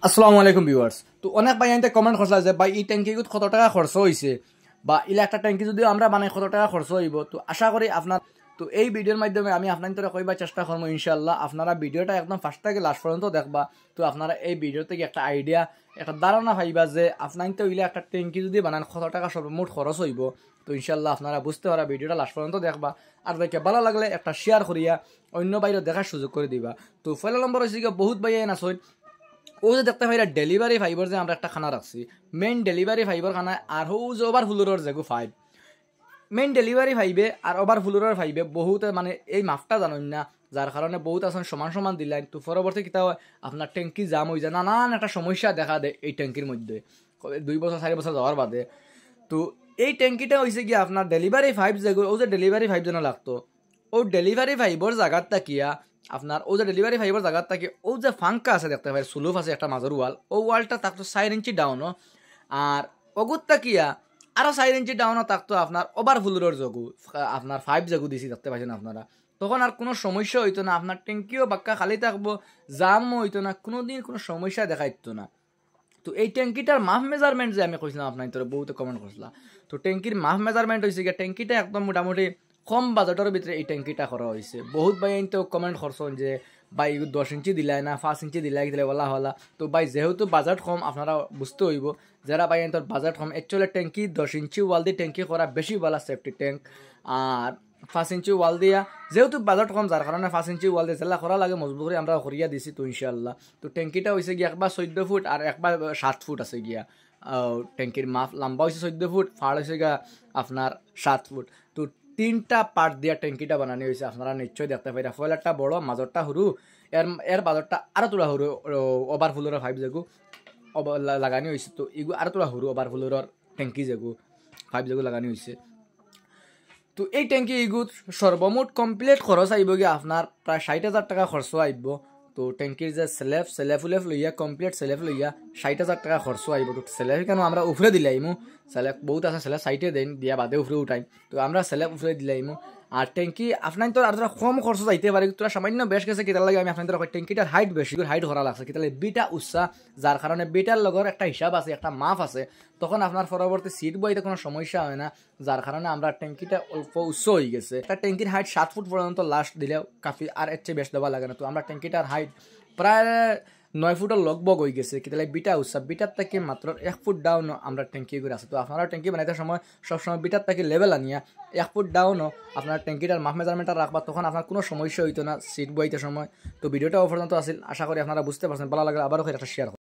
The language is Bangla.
আসসালামু আলাইকুম ভিউয়ার্স। তো অনেক ভাই আইনতে কমেন্ট করছিল যে ভাই এই ট্যাঙ্কিগুত কত টাকা খরচ হয়েছে বা ইলা একটা ট্যাঙ্কি যদি আমরা বানাই কত টাকা খরচ হইব। তো আশা করি আপনার তো এই ভিডিওর মাধ্যমে আমি আপনাদের কইবার চেষ্টা করবো ইনশাআল্লাহ। আপনারা ভিডিওটা একদম ফার্স্ট থেকে লাস্ট পর্যন্ত দেখবা। তো আপনারা এই ভিডিও থেকে একটা আইডিয়া একটা ধারণা পাইবা যে আপনার তো ইলা একটা ট্যাঙ্কি যদি বানান কত টাকা সর্বমোট খরচ হইব। তো ইনশাআল্লাহ আপনারা বুঝতে পারা ভিডিওটা লাস্ট পর্যন্ত দেখবা। আর দেখে ভালো লাগলে একটা শেয়ার করিয়া অন্য বাইরে দেখার সুযোগ করে দিবা। তো পয়লা নম্বর হয়েছে বহুত ভাই আইন আসই ও যে দেখতে পাই ডেলিভারি ফাইবার যে আমরা একটা খানা রাখছি মেইন ডেলিভারি ফাইবার খানা আর হো যে over ফুলোর যেগু five main delivery five আর ওভার ফুলোর ফাইবে বহুত মানে এই মাফটা জানেন না, যার কারণে বহুত আসন সমান সমান দিলেন। তো পরবর্তী কিতা হয় আপনার ট্যাঙ্কি জাম হয়ে যায়, নানান একটা সমস্যা দেখা দেয় এই ট্যাঙ্কির মধ্যে 2 বছর 4 বছর যাওয়ার বাদে। তো এই ট্যাঙ্কিটা হয়েছে কি আপনার ডেলিভারি ফাইভ যেগুলো ও যে ডেলিভারি ফাইভ যেন লাগতো ও ডেলিভারি ফাইভর জায়গার তাকিয়া আপনার ও যে ডেলিভারি ফাইভর জায়গার তাকিয়ে ও যে ফাঙ্কা আছে দেখতে পাই সুলুফ আছে একটা মাজর ওয়াল, ও ওয়ালটা থাকতো 4 ইঞ্চি ডাউনও আর অগুত তাকিয়া আরও 4 ইঞ্চি ডাউনও থাকতো আপনার ওভার ফুলোর যোগু আপনার ফাইভ যোগু দিছি দেখতে পাচ্ছেন আপনারা। তখন আর কোনো সমস্যা হইতো না, আপনার ট্যাঙ্কিও বাক্কা খালি থাকবো, জামও হইতো না, কোনোদিন কোনো সমস্যা দেখা দিত না। তো এই ট্যাঙ্কিটার মাফ মেজারমেন্ট যে আমি কইছিলাম আপনার তোর বহুত কমেন্ট করছিলাম। তো ট্যাঙ্কির মাফ মেজারমেন্ট হয়েছে গিয়ে ট্যাঙ্কিটা একদম মোটামুটি কম বাজেটের ভিতরে এই ট্যাঙ্কিটা করা হয়েছে। বহুত ভাই তো কমেন্ট করছেন যে ভাই 10 ইঞ্চি দিলাই না 5 ইঞ্চি দিলাই দিলে বলা হলা। তো ভাই যেহেতু বাজেট কম আপনারা বুঝতে হইব যারা ভাই তোর বাজেট কম অ্যাকচুয়ালি ট্যাঙ্কি 10 ইঞ্চি ওয়াল দিয়ে ট্যাঙ্কি করা বেশি ভালো সেফটি ট্যাঙ্ক। আর 5 ইঞ্চি ওয়াল দিয়া যেহেতু বাজেট কম যার কারণে 5 ইঞ্চি ওয়াল দিয়ে জেলা করা লাগে মজবুত করে আমরা করিয়া দিছি। তো ইনশাআল্লাহ তো ট্যাঙ্কিটা হয়েছে গিয়া একবার 14 ফুট আর একবার 7 ফুট আছে গিয়া। ট্যাঙ্কির মাপ লম্বা হয়েছে 14 ফুট, ফাড় হয়েছে গিয়া আপনার 7 ফুট। তো 3টা পার্ট দিয়া ট্যাঙ্কিটা বানানো হয়েছে আপনারা নিশ্চয়ই দেখতে পাই। ফয়লারটা বড় মাজরটা সরু এর বাজরটা আরো তোলা সরু ওভার ফুলোর ফাইভ যেগু লাগানি হয়েছে। তো এগু আরো তোলা সরু ওভার ফুলোর ট্যাঙ্কি যেগু ফাইভ যেগু লাগানি হয়েছে। তো এই ট্যাঙ্কি এগুত সর্বমোট কমপ্লিট খরচ আইব গিয়ে আপনার প্রায় 60,000 টাকা খরচ আইব। তো ট্যাঙ্কির যে সেলেফ লইয়া কমপ্লিট সেলেফ লইয়া 60,000 টাকা খরচ আইব। তো সেলেফ কেন আমরা উপরে দিলাইমু, সেলেফ বহুত আছে সেলেফ সাইটে দেন দিয়া বাদে উপরে উঠাই। তো আমরা সেলেফ উপরে দিলাইমু। আর ট্যাঙ্কি আপনার তো আর কম খরচ যাইতে পারে, তোরা সামান্য বেশ গেছে কেতার লাগে আমি আপনাদের ট্যাঙ্কিটার হাইট বেশি হাইট করা লাগছে কেতালে বিটা উচ্চা, যার কারণে বিটার লগর একটা হিসাব আছে একটা মাপ আছে। তখন আপনার পরবর্তী সিট বইতে কোনো সমস্যা হয় না, যার কারণে আমরা ট্যাঙ্কিটা অল্প উচ্চ হয়ে গেছে। একটা ট্যাঙ্কির হাইট 7 ফুট পর্যন্ত লাস্ট দিলেও কাফি, আর এর চেয়ে বেশ দেওয়া লাগে না। তো আমরা ট্যাঙ্কিটার হাইট প্রায় 9 ফুটের লগবগ হয়ে গেছে কেতালে বিটা উৎসব বিটার থেকে মাত্র 1 ফুট ডাউন আমরা ট্যাঙ্কি করে আছে। তো আপনারা ট্যাঙ্কি বানাইতে সময় সবসময় বিটার থেকে লেভেল আনিয়া 1 ফুট ডাউনও আপনার ট্যাঙ্কিটার মাপ মেজারমেন্টটা রাখবা, তখন আপনার কোনো সমস্যা হইতো না সিট বইতে সময়। তো ভিডিওটা পর্যন্ত আসিল, আশা করি আপনারা বুঝতে পারছেন। ভালো লাগলে আবারও একটা শেয়ার